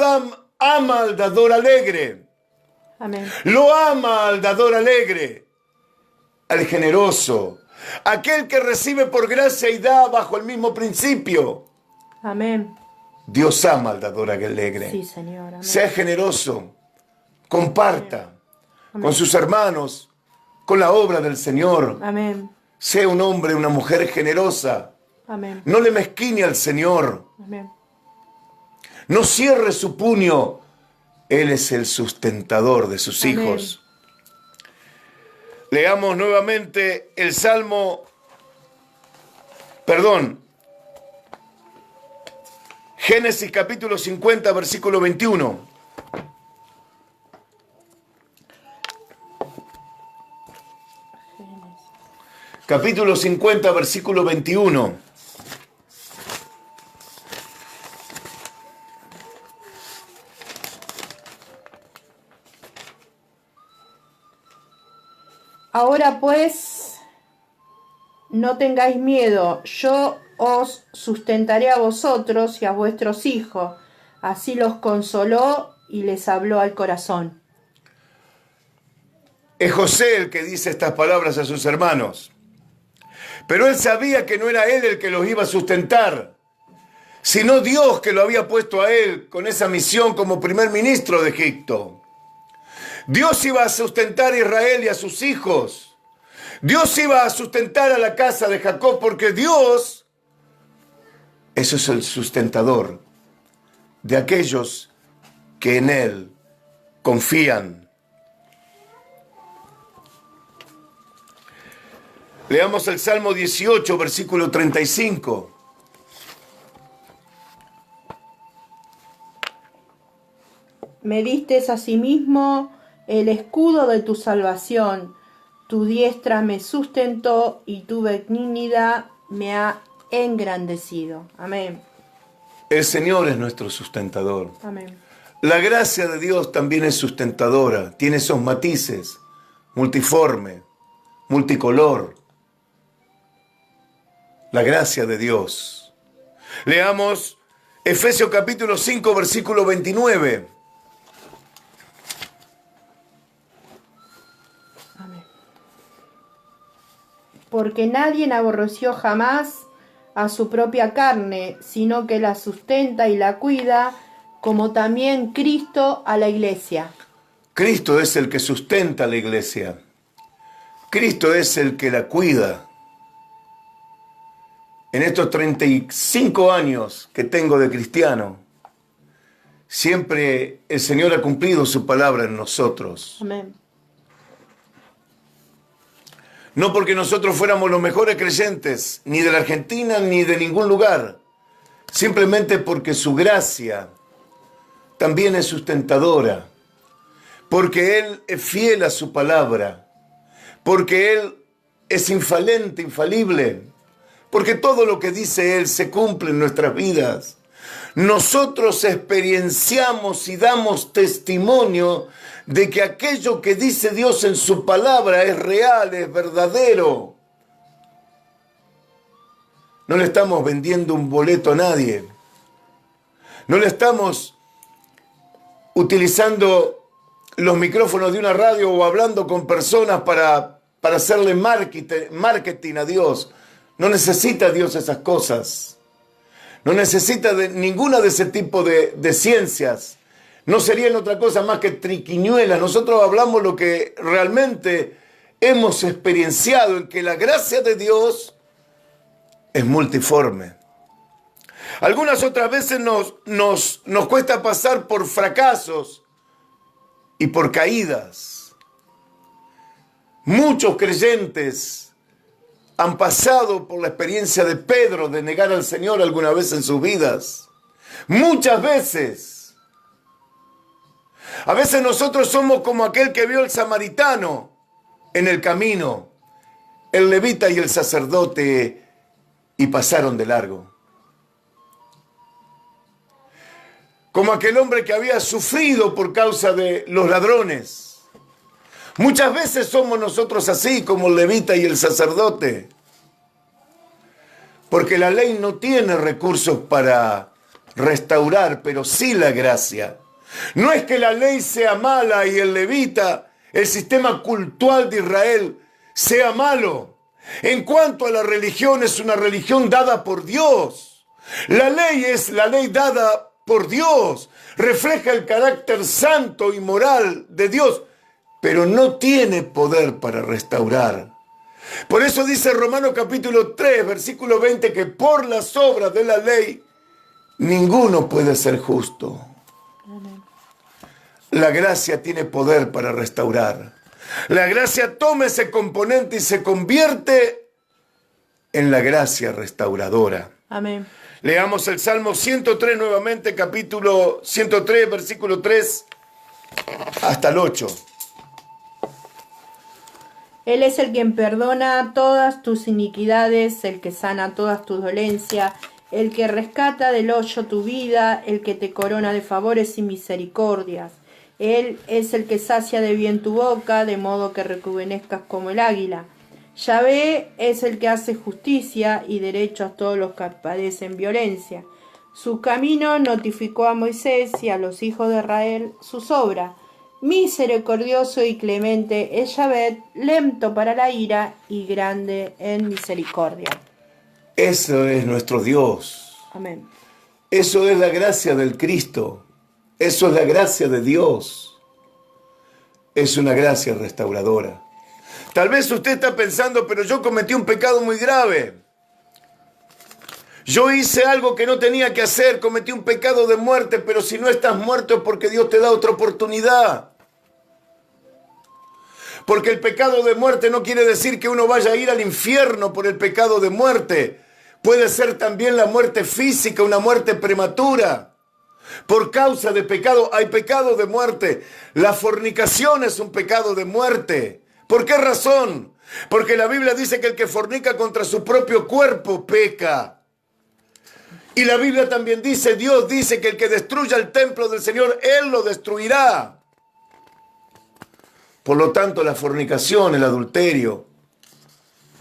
Speaker 2: ama al dador alegre.
Speaker 3: Amén.
Speaker 2: Lo ama al dador alegre, al generoso, aquel que recibe por gracia y da bajo el mismo principio.
Speaker 3: Amén.
Speaker 2: Dios ama al dador alegre.
Speaker 3: Sí, Señor. Amén.
Speaker 2: Sea generoso, comparta
Speaker 3: Amén.
Speaker 2: con sus hermanos, con la obra del Señor.
Speaker 3: Amén.
Speaker 2: Sea un hombre, una mujer generosa.
Speaker 3: Amén.
Speaker 2: No le mezquine al Señor.
Speaker 3: Amén.
Speaker 2: No cierre su puño. Él es el sustentador de sus
Speaker 3: Amén.
Speaker 2: hijos. Leamos nuevamente el Salmo, Génesis capítulo 50, versículo 21. Capítulo 50, versículo 21.
Speaker 3: Ahora pues, no tengáis miedo, yo os sustentaré a vosotros y a vuestros hijos. Así los consoló y les habló al corazón.
Speaker 2: Es José el que dice estas palabras a sus hermanos. Pero él sabía que no era él el que los iba a sustentar, sino Dios que lo había puesto a él con esa misión como primer ministro de Egipto. Dios iba a sustentar a Israel y a sus hijos. Dios iba a sustentar a la casa de Jacob, porque Dios, eso es el sustentador de aquellos que en Él confían. Leamos el Salmo 18, versículo 35.
Speaker 3: Me distes asimismo el escudo de tu salvación. Tu diestra me sustentó y tu benignidad me ha engrandecido. Amén.
Speaker 2: El Señor es nuestro sustentador.
Speaker 3: Amén.
Speaker 2: La gracia de Dios también es sustentadora. Tiene esos matices, multiforme, multicolor. La gracia de Dios. Leamos Efesios capítulo 5, versículo 29.
Speaker 3: Amén. Porque nadie aborreció jamás a su propia carne, sino que la sustenta y la cuida, como también Cristo a la iglesia.
Speaker 2: Cristo es el que sustenta a la iglesia. Cristo es el que la cuida. En estos 35 años que tengo de cristiano, siempre el Señor ha cumplido su palabra en nosotros.
Speaker 3: Amén.
Speaker 2: No porque nosotros fuéramos los mejores creyentes, ni de la Argentina, ni de ningún lugar. Simplemente porque su gracia también es sustentadora. Porque Él es fiel a su palabra. Porque Él es infalente, infalible. Porque todo lo que dice Él se cumple en nuestras vidas. Nosotros experienciamos y damos testimonio de que aquello que dice Dios en su palabra es real, es verdadero. No le estamos vendiendo un boleto a nadie. No le estamos utilizando los micrófonos de una radio o hablando con personas para hacerle marketing a Dios. No necesita Dios esas cosas. No necesita de ninguna de ese tipo de ciencias. No serían otra cosa más que triquiñuelas. Nosotros hablamos lo que realmente hemos experienciado, en que la gracia de Dios es multiforme. Algunas otras veces nos cuesta pasar por fracasos y por caídas. Muchos creyentes han pasado por la experiencia de Pedro de negar al Señor alguna vez en sus vidas. Muchas veces. A veces nosotros somos como aquel que vio al samaritano en el camino, el levita y el sacerdote, y pasaron de largo. Como aquel hombre que había sufrido por causa de los ladrones. Muchas veces somos nosotros así, como el levita y el sacerdote. Porque la ley no tiene recursos para restaurar, pero sí la gracia. No es que la ley sea mala y el levita, el sistema cultural de Israel, sea malo. En cuanto a la religión, es una religión dada por Dios. La ley es la ley dada por Dios. Refleja el carácter santo y moral de Dios, pero no tiene poder para restaurar. Por eso dice Romanos capítulo 3, versículo 20, que por las obras de la ley ninguno puede ser justo. La gracia tiene poder para restaurar. La gracia toma ese componente y se convierte en la gracia restauradora.
Speaker 3: Amén.
Speaker 2: Leamos el Salmo 103 nuevamente, capítulo 103, versículo 3 hasta el 8.
Speaker 3: Él es el quien perdona todas tus iniquidades, el que sana todas tus dolencias, el que rescata del hoyo tu vida, el que te corona de favores y misericordias. Él es el que sacia de bien tu boca, de modo que rejuvenezcas como el águila. Yahvé es el que hace justicia y derecho a todos los que padecen violencia. Su camino notificó a Moisés y a los hijos de Israel sus obras. Misericordioso y clemente es Yahvé, lento para la ira y grande en misericordia.
Speaker 2: Eso es nuestro Dios.
Speaker 3: Amén.
Speaker 2: Eso es la gracia del Cristo. Eso es la gracia de Dios. Es una gracia restauradora. Tal vez usted está pensando, pero yo cometí un pecado muy grave. Yo hice algo que no tenía que hacer, cometí un pecado de muerte, pero si no estás muerto es porque Dios te da otra oportunidad. Porque el pecado de muerte no quiere decir que uno vaya a ir al infierno por el pecado de muerte. Puede ser también la muerte física, una muerte prematura. Por causa de pecado, hay pecado de muerte. La fornicación es un pecado de muerte. ¿Por qué razón? Porque la Biblia dice que el que fornica contra su propio cuerpo peca. Y la Biblia también dice, Dios dice que el que destruya el templo del Señor, Él lo destruirá. Por lo tanto, la fornicación, el adulterio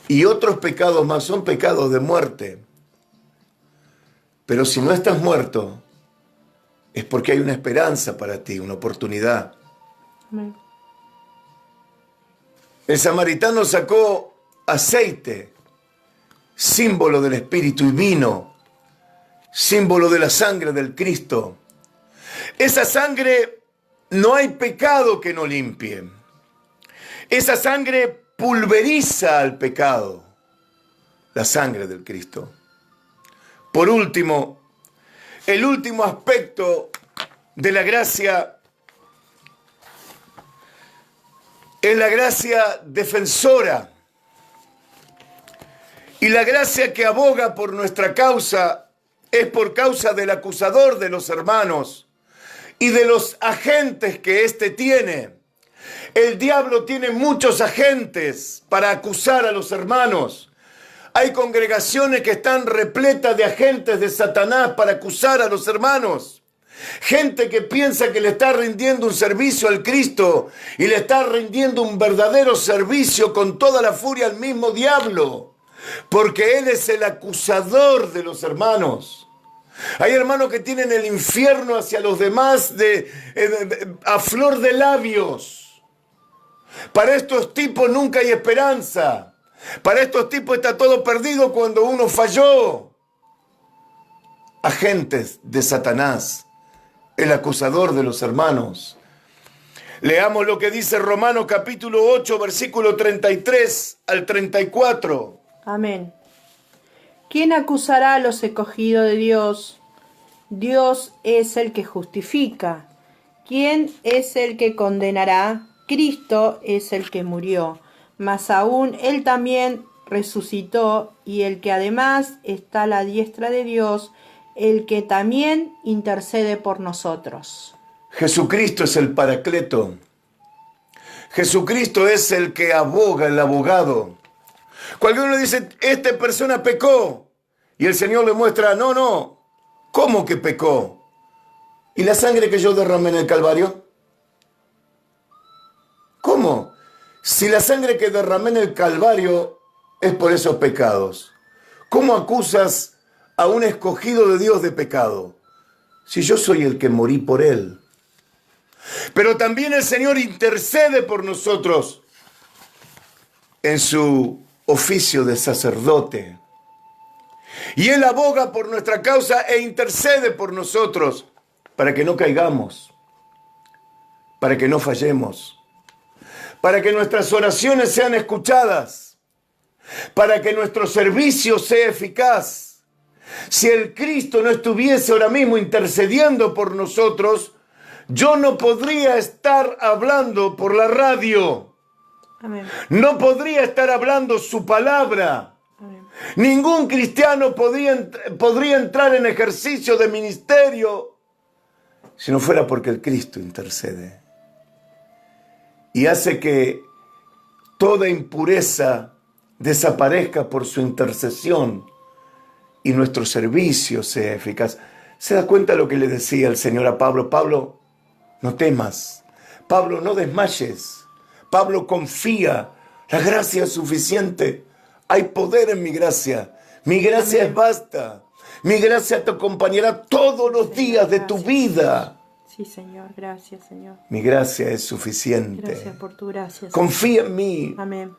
Speaker 2: y otros pecados más son pecados de muerte. Pero si no estás muerto, es porque hay una esperanza para ti, una oportunidad.
Speaker 3: Amén.
Speaker 2: El samaritano sacó aceite, símbolo del Espíritu, y vino, símbolo de la sangre del Cristo. Esa sangre no hay pecado que no limpie. Esa sangre pulveriza al pecado, la sangre del Cristo. Por último, el último aspecto de la gracia es la gracia defensora. Y la gracia que aboga por nuestra causa es por causa del acusador de los hermanos y de los agentes que éste tiene. El diablo tiene muchos agentes para acusar a los hermanos. Hay congregaciones que están repletas de agentes de Satanás para acusar a los hermanos. Gente que piensa que le está rindiendo un servicio al Cristo y le está rindiendo un verdadero servicio con toda la furia al mismo diablo, porque él es el acusador de los hermanos. Hay hermanos que tienen el infierno hacia los demás a flor de labios. Para estos tipos nunca hay esperanza. Para estos tipos está todo perdido cuando uno falló. Agentes de Satanás, el acusador de los hermanos. Leamos lo que dice Romanos capítulo 8, versículo 33 al 34.
Speaker 3: Amén. ¿Quién acusará a los escogidos de Dios? Dios es el que justifica. ¿Quién es el que condenará? Cristo es el que murió, mas aún Él también resucitó, y el que además está a la diestra de Dios, el que también intercede por nosotros.
Speaker 2: Jesucristo es el Paracleto. Jesucristo es el que aboga, el abogado. Cuando uno dice, esta persona pecó, y el Señor le muestra, no, ¿cómo que pecó? ¿Y la sangre que yo derramé en el Calvario? ¿Cómo? Si la sangre que derramé en el Calvario es por esos pecados, ¿cómo acusas a un escogido de Dios de pecado? Si yo soy el que morí por él. Pero también el Señor intercede por nosotros en su oficio de sacerdote. Y Él aboga por nuestra causa e intercede por nosotros para que no caigamos, para que no fallemos, para que nuestras oraciones sean escuchadas. para que nuestro servicio sea eficaz. Si el Cristo no estuviese ahora mismo intercediendo por nosotros, yo no podría estar hablando por la radio.
Speaker 3: Amén.
Speaker 2: No podría estar hablando su palabra.
Speaker 3: Amén.
Speaker 2: Ningún cristiano podría entrar en ejercicio de ministerio si no fuera porque el Cristo intercede. Y hace que toda impureza desaparezca por su intercesión y nuestro servicio sea eficaz. ¿Se da cuenta lo que le decía el Señor a Pablo? Pablo, no temas. Pablo, no desmayes. Pablo, confía. La gracia es suficiente. Hay poder en mi gracia. Mi gracia es basta. Mi gracia te acompañará todos los días de tu vida.
Speaker 3: Sí, Señor. Gracias, Señor.
Speaker 2: Mi gracia es suficiente.
Speaker 3: Gracias por tu gracia, Señor.
Speaker 2: Confía en mí.
Speaker 3: Amén.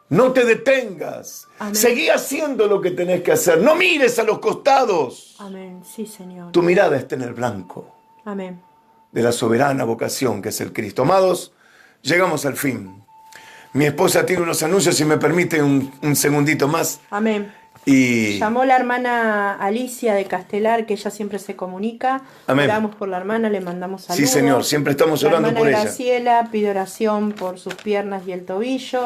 Speaker 2: No te detengas.
Speaker 3: Amén.
Speaker 2: Seguí haciendo lo que tenés que hacer. No mires a los costados.
Speaker 3: Amén. Sí, Señor.
Speaker 2: Tu mirada está en el blanco
Speaker 3: Amén.
Speaker 2: de la soberana vocación que es el Cristo. Amados, llegamos al fin. Mi esposa tiene unos anuncios, si me permite un segundito más.
Speaker 3: Amén.
Speaker 2: Y
Speaker 3: Llamó la hermana Alicia de Castelar, que ella siempre se comunica.
Speaker 2: Amén.
Speaker 3: Oramos por la hermana, le mandamos saludos.
Speaker 2: sí, Señor, siempre estamos orando
Speaker 3: la
Speaker 2: por
Speaker 3: hermana
Speaker 2: ella.
Speaker 3: Graciela pide oración por sus piernas y el tobillo.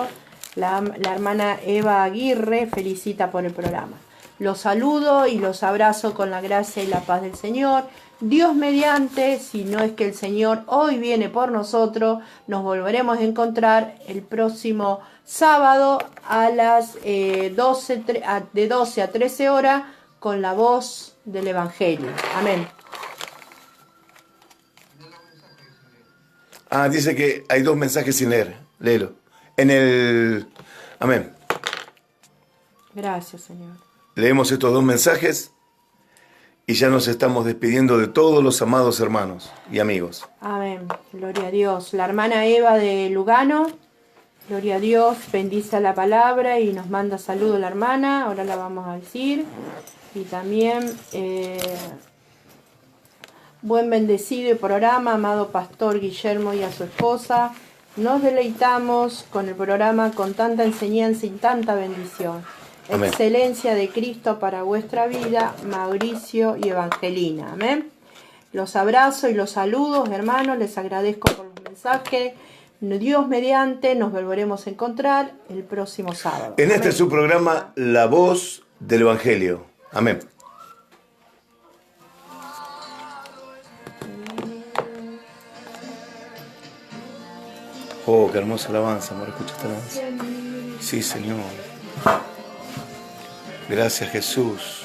Speaker 3: La hermana Eva Aguirre felicita por el programa. Los saludo y los abrazo con la gracia y la paz del Señor. Dios mediante, si no es que el Señor hoy viene por nosotros, nos volveremos a encontrar el próximo sábado a las de 12 a 13 horas con la voz del Evangelio. Amén.
Speaker 2: Dice que hay 2 mensajes sin leer. Léelo. Amén.
Speaker 3: Gracias, Señor.
Speaker 2: Leemos estos 2 mensajes y ya nos estamos despidiendo de todos los amados hermanos y amigos.
Speaker 3: Amén. Gloria a Dios. La hermana Eva de Lugano, gloria a Dios, bendice la palabra y nos manda saludo la hermana. Ahora la vamos a decir. Y también, buen bendecido programa, amado pastor Guillermo y a su esposa. Nos deleitamos con el programa con tanta enseñanza y tanta bendición.
Speaker 2: Amén.
Speaker 3: Excelencia de Cristo para vuestra vida, Mauricio y Evangelina. Amén. Los abrazo y los saludos, hermanos. Les agradezco por los mensajes. Dios mediante, nos volveremos a encontrar el próximo sábado.
Speaker 2: En este
Speaker 3: Amén.
Speaker 2: es su programa, La Voz del Evangelio. Amén. Oh, qué hermosa alabanza, amor. Escucha esta alabanza. Sí, Señor. Gracias, Jesús.